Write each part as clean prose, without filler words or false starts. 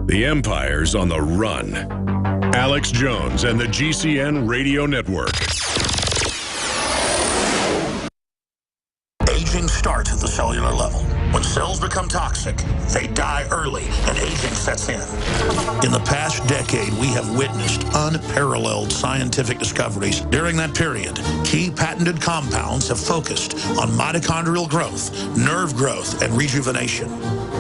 The Empire's on the run. Alex Jones and the GCN Radio Network. Aging starts at the cellular level. When cells become toxic, they die early and aging sets in. In the past decade, we have witnessed unparalleled scientific discoveries. During that period, key patented compounds have focused on mitochondrial growth, nerve growth, and rejuvenation.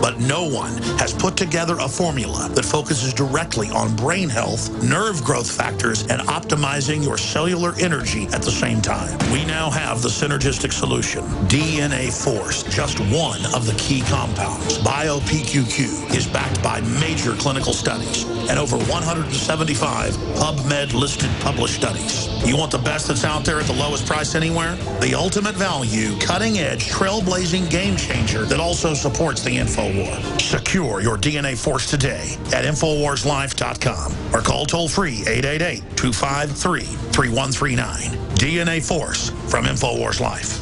But no one has put together a formula that focuses directly on brain health, nerve growth factors, and optimizing your cellular energy at the same time. We now have the synergistic solution, DNA Force, just one of the key compounds. BioPQQ is backed by major clinical studies and over 175 PubMed-listed published studies. You want the best that's out there at the lowest price anywhere? The ultimate value, cutting-edge, trailblazing game changer that also supports the InfoWar. Secure your DNA Force today at InfoWarsLife.com or call toll-free 888-253-3139. DNA Force from InfoWars Life.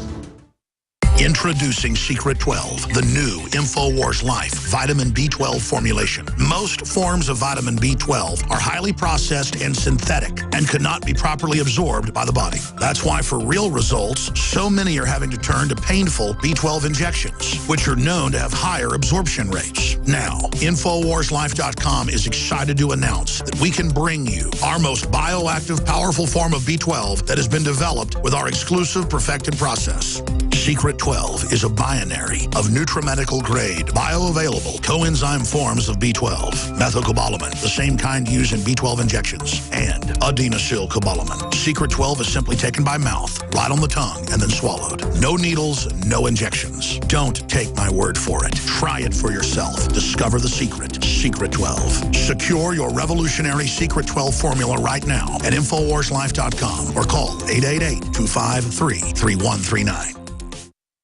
Introducing Secret 12, the new InfoWars Life vitamin B12 formulation. Most forms of vitamin B12 are highly processed and synthetic and could not be properly absorbed by the body. That's why for real results, so many are having to turn to painful B12 injections, which are known to have higher absorption rates. Now, InfoWarsLife.com is excited to announce that we can bring you our most bioactive, powerful form of B12 that has been developed with our exclusive perfected process. Secret 12 is a binary of nutramedical grade, bioavailable coenzyme forms of B12, methylcobalamin, the same kind used in B12 injections, and adenosylcobalamin. Secret 12 is simply taken by mouth, right on the tongue, and then swallowed. No needles, no injections. Don't take my word for it. Try it for yourself. Discover the secret. Secret 12. Secure your revolutionary Secret 12 formula right now at InfoWarsLife.com or call 888-253-3139.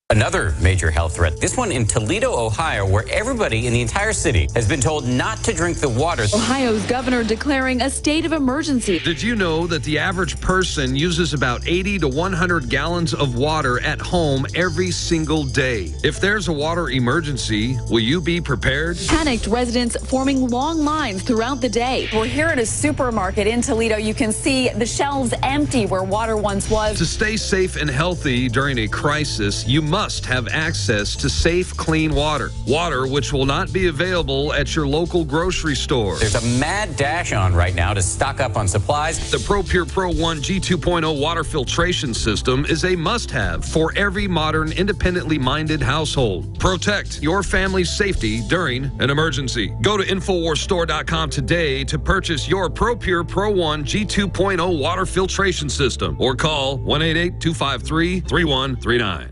Another major health threat, this one in Toledo, Ohio, where everybody in the entire city has been told not to drink the water. Ohio's governor declaring a state of emergency. Did you know that the average person uses about 80 to 100 gallons of water at home every single day? If there's a water emergency, will you be prepared? Panicked residents forming long lines throughout the day. We're here at a supermarket in Toledo. You can see the shelves empty where water once was. To stay safe and healthy during a crisis, you must have access to safe, clean water. Water which will not be available at your local grocery store. There's a mad dash on right now to stock up on supplies. The ProPure Pro 1 G2.0 water filtration system is a must-have for every modern, independently minded household. Protect your family's safety during an emergency. Go to InfoWarsStore.com today to purchase your ProPure Pro 1 G2.0 water filtration system or call 1-888-253-3139.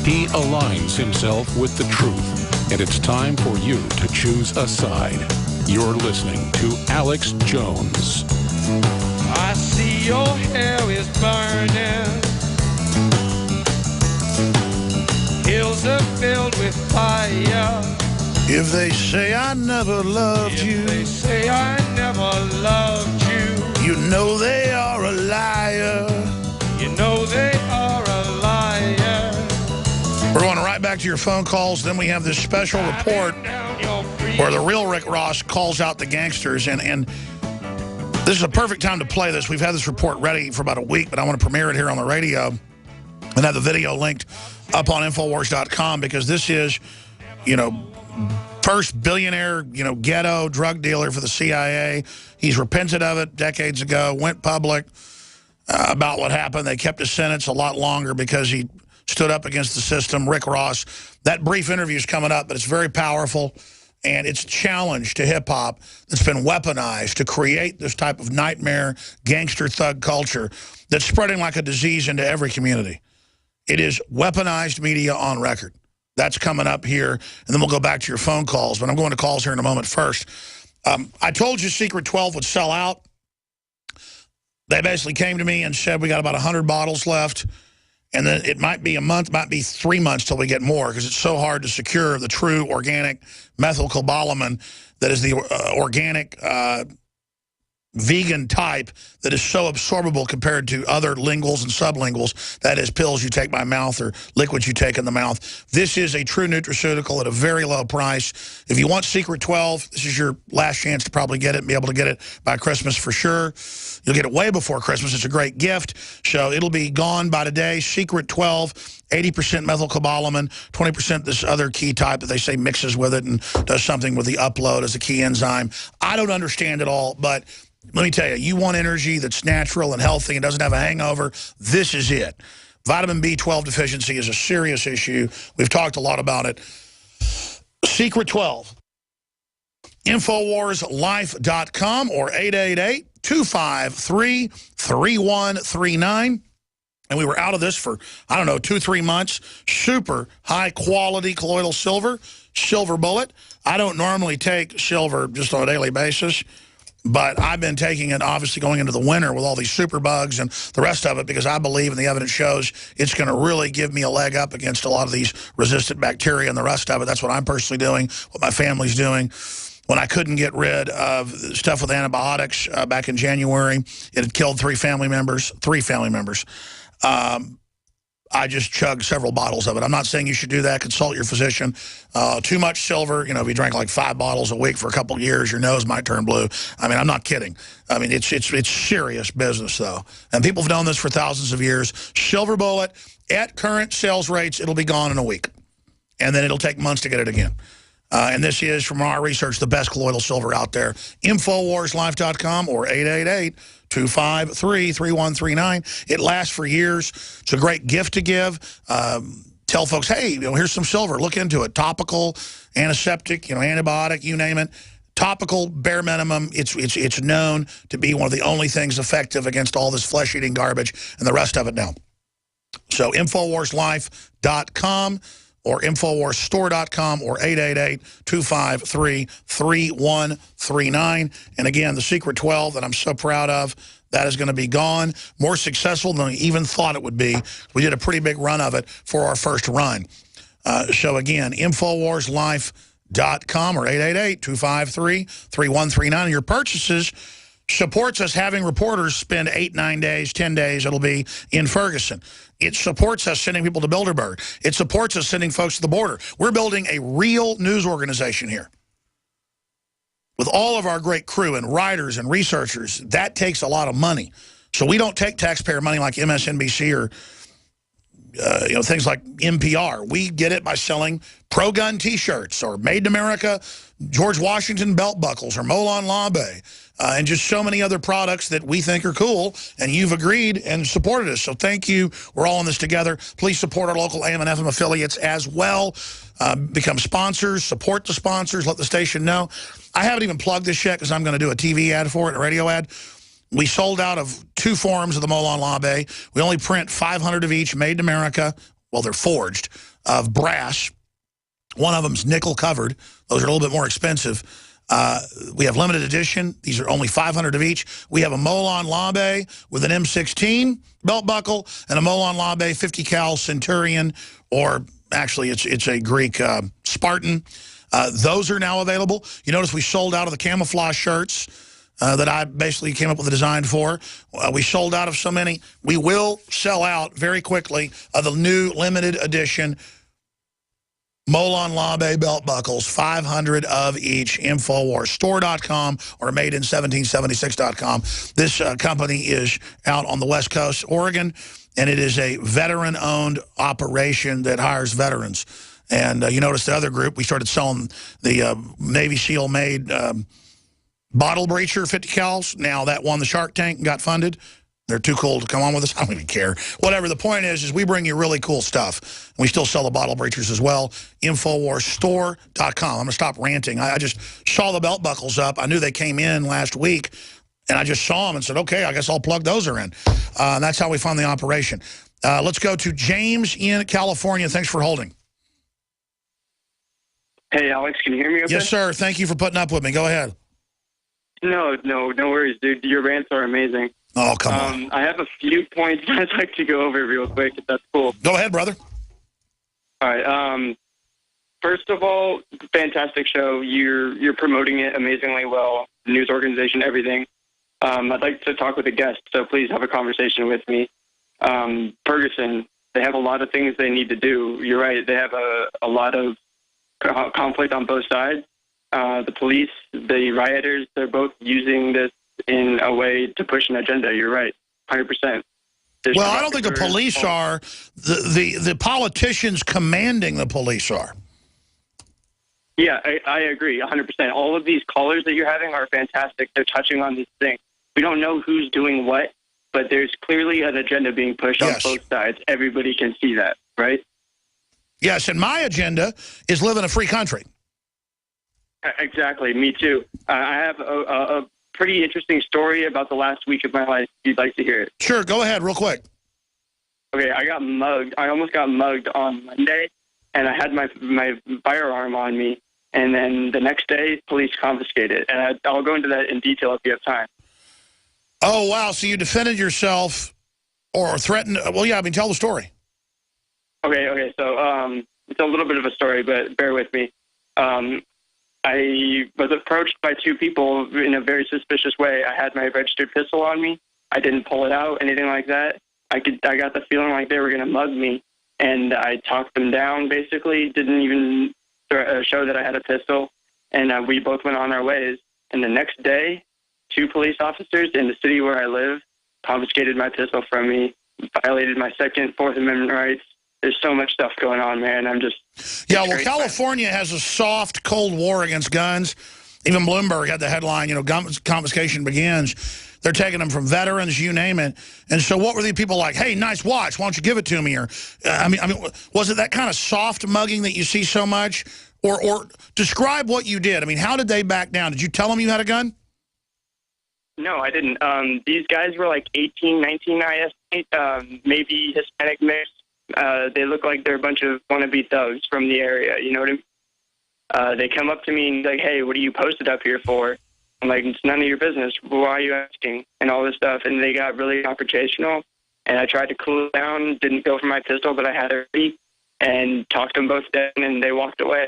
He aligns himself with the truth, and it's time for you to choose a side. You're listening to Alex Jones. I see your hair is burning. Hills are filled with fire. If they say I never loved you, They say I never loved you. you know they are a liar. You know they are a liar. We're going right back to your phone calls. Then we have this special report where the real Rick Ross calls out the gangsters. And this is a perfect time to play this. We've had this report ready for about a week, but I want to premiere it here on the radio and have the video linked up on Infowars.com because this is, first billionaire, ghetto drug dealer for the CIA. He's repented of it decades ago, went public about what happened. They kept his sentence a lot longer because he stood up against the system. Rick Ross. That brief interview is coming up, but it's very powerful, and it's a challenge to hip-hop that's been weaponized to create this type of nightmare gangster thug culture that's spreading like a disease into every community. It is weaponized media on record. That's coming up here, and then we'll go back to your phone calls, but I'm going to calls here in a moment first. I told you Secret 12 would sell out. They basically came to me and said we got about 100 bottles left. And then it might be a month, might be 3 months till we get more because it's so hard to secure the true organic methylcobalamin that is the organic vegan type that is so absorbable compared to other linguals and sublinguals, that is pills you take by mouth or liquids you take in the mouth. This is a true nutraceutical at a very low price. If you want Secret 12, this is your last chance to probably get it and be able to get it by Christmas for sure. You'll get it way before Christmas. It's a great gift. So it'll be gone by today. Secret 12, 80% methylcobalamin, 20% this other key type that they say mixes with it and does something with the upload as a key enzyme. I don't understand it all, but let me tell you, you want energy that's natural and healthy and doesn't have a hangover, this is it. Vitamin B12 deficiency is a serious issue. We've talked a lot about it. Secret 12. InfoWarsLife.com or 888-253-3139. And we were out of this for, I don't know, 2-3 months. Super high-quality colloidal silver, silver bullet. I don't normally take silver just on a daily basis, but I've been taking it, obviously, going into the winter with all these super bugs and the rest of it, because I believe, and the evidence shows, it's going to really give me a leg up against a lot of these resistant bacteria and the rest of it. That's what I'm personally doing, what my family's doing. When I couldn't get rid of stuff with antibiotics back in January, it had killed 3 family members. I just chugged several bottles of it. I'm not saying you should do that. Consult your physician. Too much silver, you know, if you drank like 5 bottles a week for a couple of years, your nose might turn blue. I mean, I'm not kidding. I mean, it's serious business, though. And people have known this for thousands of years. Silver bullet, at current sales rates, it'll be gone in a week. And then it'll take months to get it again. And this is, from our research, the best colloidal silver out there. InfoWarsLife.com or 888-253-3139. It lasts for years. It's a great gift to give. Tell folks, hey, you know, here's some silver. Look into it. Topical, antiseptic, you know, antibiotic, you name it. Topical, bare minimum. It's known to be one of the only things effective against all this flesh-eating garbage and the rest of it now. So InfoWarsLife.com. or InfoWarsStore.com or 888-253-3139. And again, the Secret 12 that I'm so proud of, that is going to be gone. More successful than we even thought it would be. We did a pretty big run of it for our first run. So again, InfoWarsLife.com or 888-253-3139. Your purchases supports us having reporters spend 8, 9 days, 10 days, it'll be in Ferguson. It supports us sending people to Bilderberg. It supports us sending folks to the border. We're building a real news organization here. With all of our great crew and writers and researchers, that takes a lot of money. So we don't take taxpayer money like MSNBC or you know, things like NPR. We get it by selling pro-gun T-shirts or Made in America George Washington belt buckles or Molon Labe and just so many other products that we think are cool, and you've agreed and supported us. So thank you. We're all in this together. Please support our local AM and FM affiliates as well. Become sponsors, support the sponsors, let the station know. I haven't even plugged this yet because I'm going to do a TV ad for it, a radio ad. We sold out of 2 forms of the Molon Labe. We only print 500 of each, made in America. Well, they're forged, of brass. One of them's nickel covered. Those are a little bit more expensive. We have limited edition. These are only 500 of each. We have a Molon Labe with an M16 belt buckle and a Molon Labe 50 cal Centurion, or actually it's a Greek Spartan. Those are now available. You notice we sold out of the camouflage shirts that I basically came up with a design for. We sold out of so many. We will sell out very quickly of the new limited edition Molon Labe belt buckles, 500 of each, InfoWarsStore.com or MadeIn1776.com. This company is out on the West Coast, Oregon, and it is a veteran-owned operation that hires veterans. And you notice the other group, we started selling the Navy SEAL-made bottle breacher 50 cals. Now that won the Shark Tank and got funded. They're too cool to come on with us. I don't even care. Whatever. The point is we bring you really cool stuff. We still sell the bottle breachers as well. InfoWarsStore.com. I'm going to stop ranting. I just saw the belt buckles up. I knew they came in last week, and I just saw them and said, okay, I guess I'll plug those are in. And that's how we fund the operation. Let's go to James in California. Thanks for holding. Hey, Alex, can you hear me okay? Yes, sir. Thank you for putting up with me. Go ahead. No worries, dude. Your rants are amazing. Oh, come on. I have a few points I'd like to go over real quick, if that's cool. Go ahead, brother. All right. First of all, fantastic show. You're promoting it amazingly well. News organization, everything. I'd like to talk with a guest, so please have a conversation with me. Ferguson, they have a lot of things they need to do. You're right. They have a lot of conflict on both sides. The police, the rioters, they're both using this in a way to push an agenda. You're right, 100%. Well, I don't think the police are. The politicians commanding the police are. Yeah, I agree 100%. All of these callers that you're having are fantastic. They're touching on this thing. We don't know who's doing what, but there's clearly an agenda being pushed on both sides. Everybody can see that, right? Yes, and my agenda is live in a free country. Exactly, me too. I have a pretty interesting story about the last week of my life, if you'd like to hear it. Sure, go ahead, real quick. Okay, I got mugged. I almost got mugged on Monday, and I had my firearm on me. And then the next day, police confiscated it. And I'll go into that in detail if you have time. Oh, wow. So you defended yourself or threatened? Well, yeah, I mean, tell the story. Okay. So it's a little bit of a story, but bear with me. I was approached by two people in a very suspicious way. I had my registered pistol on me. I didn't pull it out, anything like that. I got the feeling like they were going to mug me. And I talked them down, basically. Didn't even show that I had a pistol, and we both went on our ways. And the next day, two police officers in the city where I live confiscated my pistol from me, violated my Second, Fourth Amendment rights. There's so much stuff going on, man. I'm just... Yeah, well, California has a soft, cold war against guns. Even Bloomberg had the headline, gun confiscation begins. They're taking them from veterans, you name it. And so what were these people like? Hey, nice watch. Why don't you give it to me? Or I mean, was it that kind of soft mugging that you see so much? Or describe what you did. I mean, how did they back down? Did you tell them you had a gun? No, I didn't. These guys were like 18, 19, I estimate, maybe Hispanic mix. They look like they're a bunch of wannabe thugs from the area. You know what I mean? They come up to me and like, hey, what are you posted up here for? I'm like, it's none of your business. Why are you asking? And all this stuff. And they got really confrontational. And I tried to cool it down, didn't go for my pistol, but I had it ready and talked them both down, and they walked away.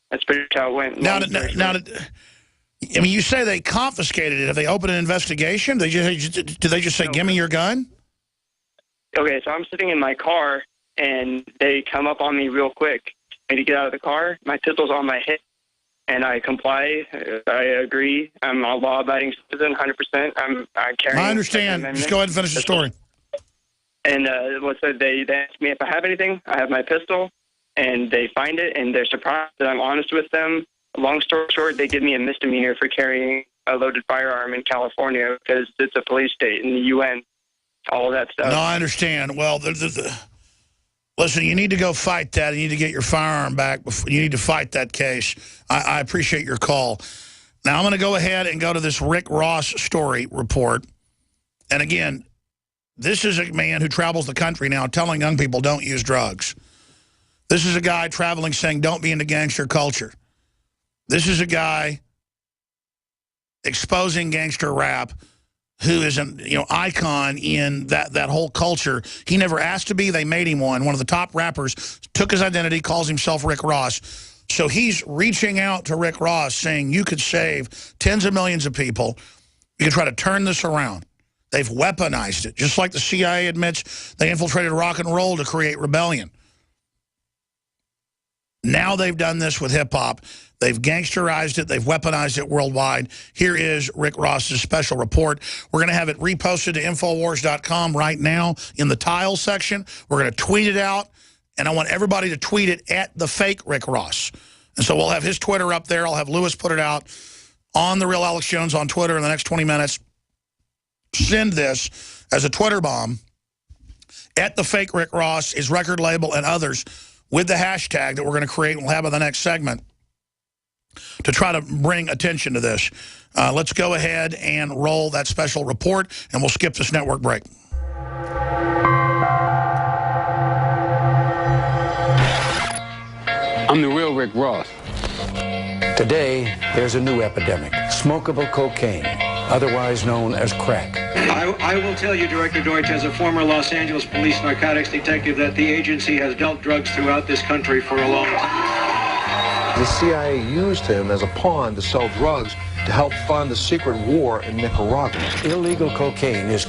That's pretty much how it went. Now, I mean, you say they confiscated it. Have they opened an investigation? Did they just say, give me your gun? Okay, so I'm sitting in my car, and they come up on me real quick. I need to get out of the car. My pistol's on my hip. And I comply. I agree. I'm a law-abiding citizen, 100%. I'm carrying. I understand. Just go ahead and finish the story. And they asked me if I have anything. I have my pistol, and they find it, and they're surprised that I'm honest with them. Long story short, they give me a misdemeanor for carrying a loaded firearm in California because it's a police state in the UN. All of that stuff. No, I understand. Well, listen, you need to go fight that. You need to get your firearm back. You need to fight that case. I appreciate your call. Now, I'm going to go ahead and go to this Rick Ross story report. And again, this is a man who travels the country now telling young people don't use drugs. This is a guy traveling saying don't be into gangster culture. This is a guy exposing gangster rap who is an icon in that whole culture. He never asked to be. They made him one. One of the top rappers took his identity, calls himself Rick Ross. So he's reaching out to Rick Ross saying you could save tens of millions of people. You could try to turn this around. They've weaponized it. Just like the CIA admits they infiltrated rock and roll to create rebellion. Now they've done this with hip-hop. They've gangsterized it. They've weaponized it worldwide. Here is Rick Ross's special report. We're going to have it reposted to Infowars.com right now in the tile section. We're going to tweet it out, and I want everybody to tweet it at the fake Rick Ross. And so we'll have his Twitter up there. I'll have Lewis put it out on The Real Alex Jones on Twitter in the next 20 minutes. Send this as a Twitter bomb at the fake Rick Ross, his record label, and others with the hashtag that we're going to create and we'll have in the next segment to try to bring attention to this. Let's go ahead and roll that special report, and we'll skip this network break. I'm the real Rick Ross. Today, there's a new epidemic, smokable cocaine, otherwise known as crack. I will tell you, Director Deutsch, as a former Los Angeles police narcotics detective, that the agency has dealt drugs throughout this country for a long time. The CIA used him as a pawn to sell drugs to help fund the secret war in Nicaragua. Illegal cocaine is